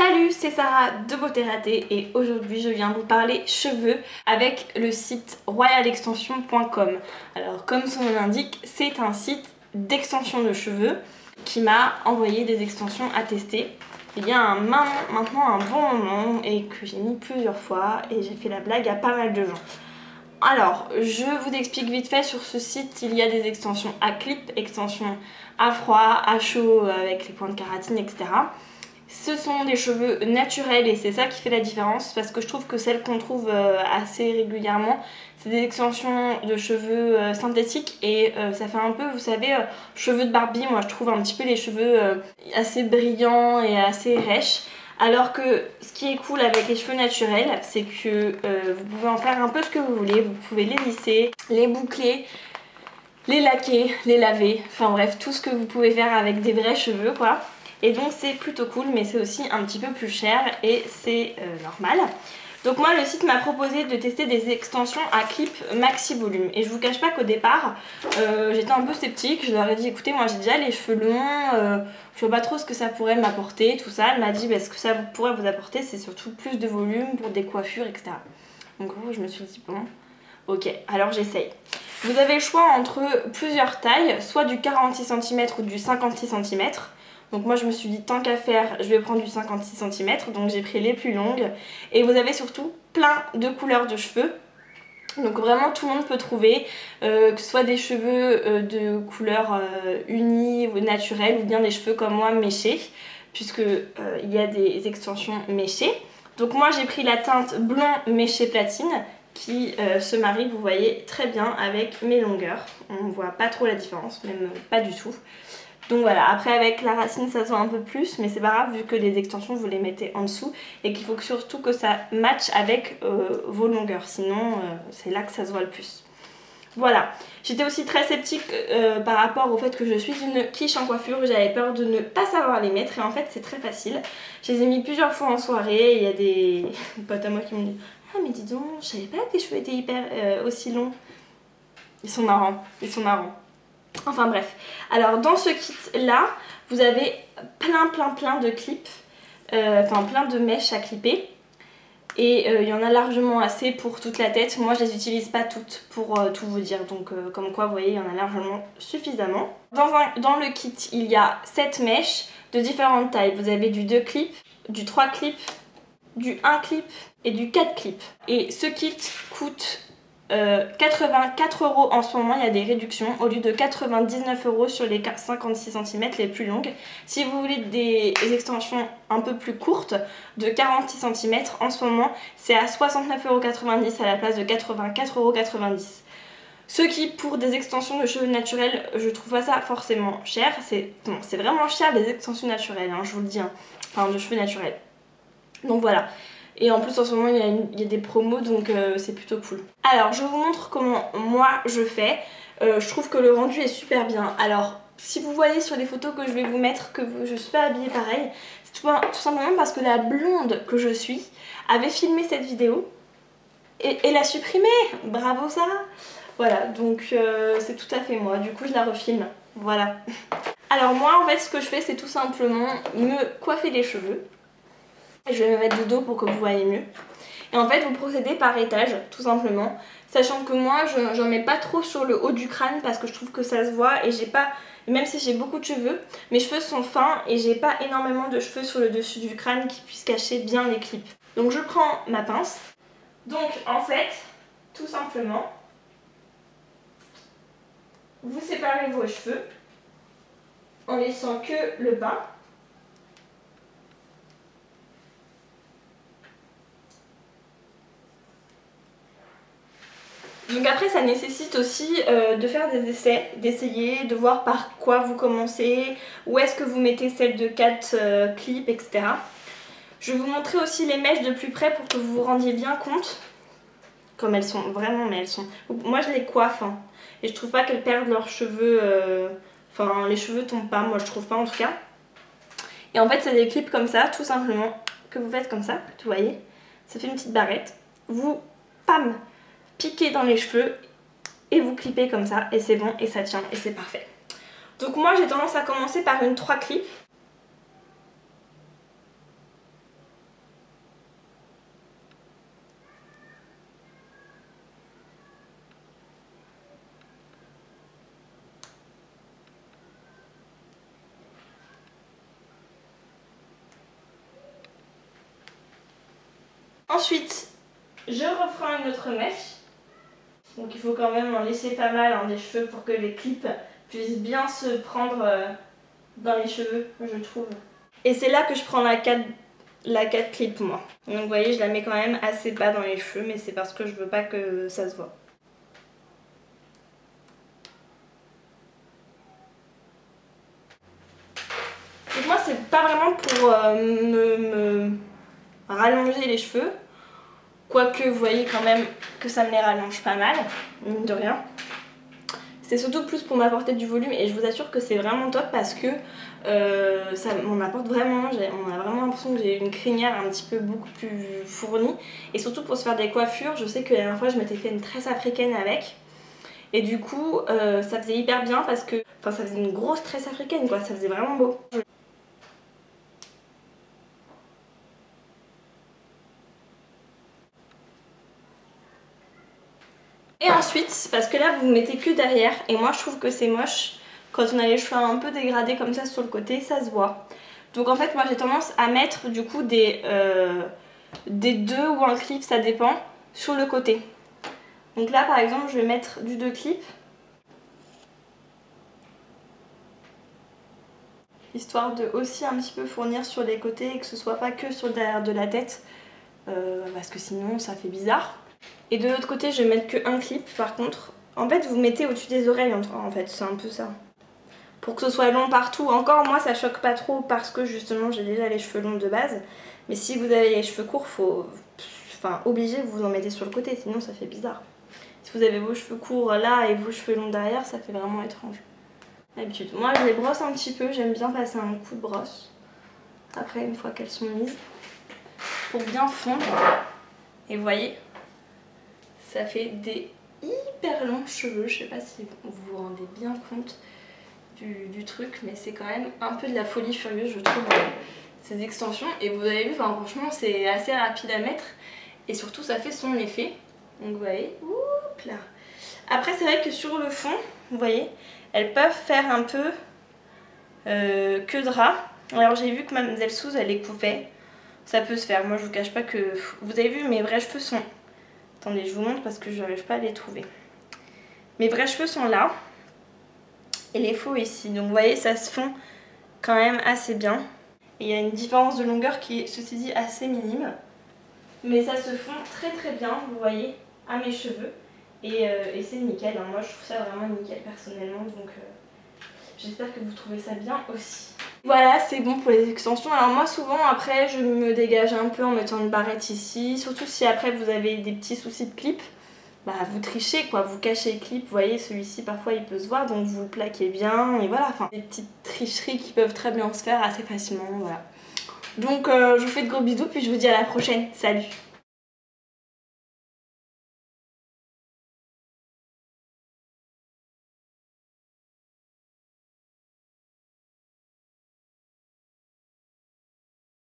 Salut, c'est Sarah de Beauté Ratée et aujourd'hui je viens vous parler cheveux avec le site royalextension.com. Alors comme son nom l'indique, c'est un site d'extension de cheveux qui m'a envoyé des extensions à tester. Il y a maintenant un bon moment et que j'ai mis plusieurs fois et j'ai fait la blague à pas mal de gens. Alors, je vous explique vite fait, sur ce site, il y a des extensions à clip, extensions à froid, à chaud avec les points de kératine, etc. Ce sont des cheveux naturels et c'est ça qui fait la différence parce que je trouve que celles qu'on trouve assez régulièrement, c'est des extensions de cheveux synthétiques et ça fait un peu, vous savez, cheveux de Barbie. Moi je trouve un petit peu les cheveux assez brillants et assez rêches. Alors que ce qui est cool avec les cheveux naturels, c'est que vous pouvez en faire un peu ce que vous voulez. Vous pouvez les lisser, les boucler, les laquer, les laver, enfin bref, tout ce que vous pouvez faire avec des vrais cheveux quoi. Et donc c'est plutôt cool, mais c'est aussi un petit peu plus cher et c'est normal. Donc moi le site m'a proposé de tester des extensions à clip maxi volume. Et je vous cache pas qu'au départ j'étais un peu sceptique. Je leur ai dit écoutez, moi j'ai déjà les cheveux longs, je vois pas trop ce que ça pourrait m'apporter, tout ça. Elle m'a dit ce que ça pourrait vous apporter, c'est surtout plus de volume pour des coiffures, etc. Donc je me suis dit bon, ok, alors j'essaye. Vous avez le choix entre plusieurs tailles, soit du 46 cm ou du 56 cm. Donc moi je me suis dit tant qu'à faire, je vais prendre du 56 cm, donc j'ai pris les plus longues. Et vous avez surtout plein de couleurs de cheveux. Donc vraiment tout le monde peut trouver, que ce soit des cheveux de couleur unie ou naturelle ou bien des cheveux comme moi méchés, puisque il y a des extensions méchées. Donc moi j'ai pris la teinte blond méché platine qui se marie, vous voyez, très bien avec mes longueurs. On ne voit pas trop la différence, même pas du tout. Donc voilà, après avec la racine ça se voit un peu plus, mais c'est pas grave vu que les extensions vous les mettez en dessous et qu'il faut surtout que ça matche avec vos longueurs, sinon c'est là que ça se voit le plus. Voilà, j'étais aussi très sceptique par rapport au fait que je suis une quiche en coiffure, j'avais peur de ne pas savoir les mettre et en fait c'est très facile. Je les ai mis plusieurs fois en soirée, il y a des potes à moi qui m'ont dit « Ah mais dis donc, je savais pas que tes cheveux étaient hyper aussi longs ». Ils sont marrants, ils sont marrants. Enfin bref, alors dans ce kit là, vous avez plein de clips, enfin plein de mèches à clipper. Et il y en a largement assez pour toute la tête. Moi je les utilise pas toutes pour tout vous dire, donc comme quoi vous voyez il y en a largement suffisamment. Dans le kit il y a 7 mèches de différentes tailles. Vous avez du 2 clips, du 3 clips, du 1 clip et du 4 clips. Et ce kit coûte 84 € en ce moment, il y a des réductions au lieu de 99 € sur les 56 cm les plus longues. Si vous voulez des extensions un peu plus courtes de 46 cm en ce moment, c'est à 69,90 € à la place de 84,90 €. Ce qui pour des extensions de cheveux naturels, je trouve pas ça forcément cher. C'est vraiment cher les extensions naturelles, hein, je vous le dis, hein. Enfin de cheveux naturels. Donc voilà. Et en plus en ce moment il y a des promos, donc c'est plutôt cool. Alors je vous montre comment moi je fais. Je trouve que le rendu est super bien. Alors si vous voyez sur les photos que je vais vous mettre que je suis pas habillée pareil, c'est tout simplement parce que la blonde que je suis avait filmé cette vidéo et l'a supprimée. Bravo Sarah. Voilà, donc c'est tout à fait moi. Du coup je la refilme. Voilà. Alors moi en fait ce que je fais c'est tout simplement me coiffer les cheveux. Je vais me mettre de dos pour que vous voyez mieux. Et en fait vous procédez par étage tout simplement. Sachant que moi j'en mets pas trop sur le haut du crâne parce que je trouve que ça se voit. Et j'ai pas, même si j'ai beaucoup de cheveux, mes cheveux sont fins et j'ai pas énormément de cheveux sur le dessus du crâne qui puissent cacher bien les clips. Donc je prends ma pince. Donc en fait tout simplement vous séparez vos cheveux en laissant que le bas. Donc après ça nécessite aussi de faire des essais, d'essayer, de voir par quoi vous commencez, où est-ce que vous mettez celle de 4 clips, etc. Je vais vous montrer aussi les mèches de plus près pour que vous vous rendiez bien compte. Comme elles sont vraiment, mais elles sont... Moi je les coiffe, hein, et je trouve pas qu'elles perdent leurs cheveux, enfin les cheveux tombent pas, moi je trouve pas en tout cas. Et en fait c'est des clips comme ça, tout simplement, que vous faites comme ça, vous voyez. Ça fait une petite barrette, vous, pam, piquez dans les cheveux et vous clippez comme ça et c'est bon et ça tient et c'est parfait. Donc moi j'ai tendance à commencer par une 3 clips. Ensuite, je reprends une autre mèche. Donc il faut quand même en laisser pas mal des cheveux pour que les clips puissent bien se prendre dans les cheveux, je trouve. Et c'est là que je prends la 4 clips moi. Donc vous voyez, je la mets quand même assez bas dans les cheveux, mais c'est parce que je veux pas que ça se voit. Donc moi c'est pas vraiment pour me rallonger les cheveux. Quoique vous voyez quand même que ça me les rallonge pas mal, mine de rien. C'est surtout plus pour m'apporter du volume et je vous assure que c'est vraiment top parce que ça m'en apporte vraiment. On a vraiment l'impression que j'ai une crinière un petit peu beaucoup plus fournie. Et surtout pour se faire des coiffures, je sais que la dernière fois je m'étais fait une tresse africaine avec. Et du coup ça faisait hyper bien parce que... Enfin ça faisait une grosse tresse africaine quoi, ça faisait vraiment beau. Et ensuite, parce que là vous mettez que derrière, et moi je trouve que c'est moche, quand on a les cheveux un peu dégradés comme ça sur le côté, ça se voit. Donc en fait moi j'ai tendance à mettre du coup des 2 ou un clip, ça dépend, sur le côté. Donc là par exemple je vais mettre du 2 clips. Histoire de aussi un petit peu fournir sur les côtés et que ce soit pas que sur le derrière de la tête. Parce que sinon ça fait bizarre. Et de l'autre côté je vais mettre que un clip par contre. En fait vous mettez au-dessus des oreilles en fait, c'est un peu ça. Pour que ce soit long partout. Encore moi ça choque pas trop parce que justement j'ai déjà les cheveux longs de base. Mais si vous avez les cheveux courts, faut... Enfin obligé vous en mettez sur le côté, sinon ça fait bizarre. Si vous avez vos cheveux courts là et vos cheveux longs derrière, ça fait vraiment étrange. D'habitude. Moi je les brosse un petit peu, j'aime bien passer un coup de brosse. Après une fois qu'elles sont mises. Pour bien fondre. Et vous voyez, ça fait des hyper longs cheveux. Je sais pas si vous vous rendez bien compte du truc, mais c'est quand même un peu de la folie furieuse je trouve ces extensions. Et vous avez vu, franchement c'est assez rapide à mettre. Et surtout ça fait son effet. Donc vous voyez, oups là. Après c'est vrai que sur le fond, vous voyez, elles peuvent faire un peu queue de rat. Alors j'ai vu que Mademoiselle Suze elle les coupait. Ça peut se faire, moi je vous cache pas que... Vous avez vu mes vrais cheveux sont... Attendez je vous montre parce que je n'arrive pas à les trouver. Mes vrais cheveux sont là. Et les faux ici. Donc vous voyez ça se fond quand même assez bien. Et il y a une différence de longueur qui est ceci dit assez minime. Mais ça se fond très très bien, vous voyez, à mes cheveux. Et c'est nickel, hein. Moi je trouve ça vraiment nickel personnellement. Donc j'espère que vous trouvez ça bien aussi. Voilà, c'est bon pour les extensions. Alors moi souvent après je me dégage un peu en mettant une barrette ici. Surtout si après vous avez des petits soucis de clip. Bah vous trichez quoi, vous cachez le clip. Vous voyez celui-ci parfois il peut se voir donc vous le plaquez bien. Et voilà, enfin des petites tricheries qui peuvent très bien se faire assez facilement. Voilà. Donc je vous fais de gros bisous puis je vous dis à la prochaine. Salut!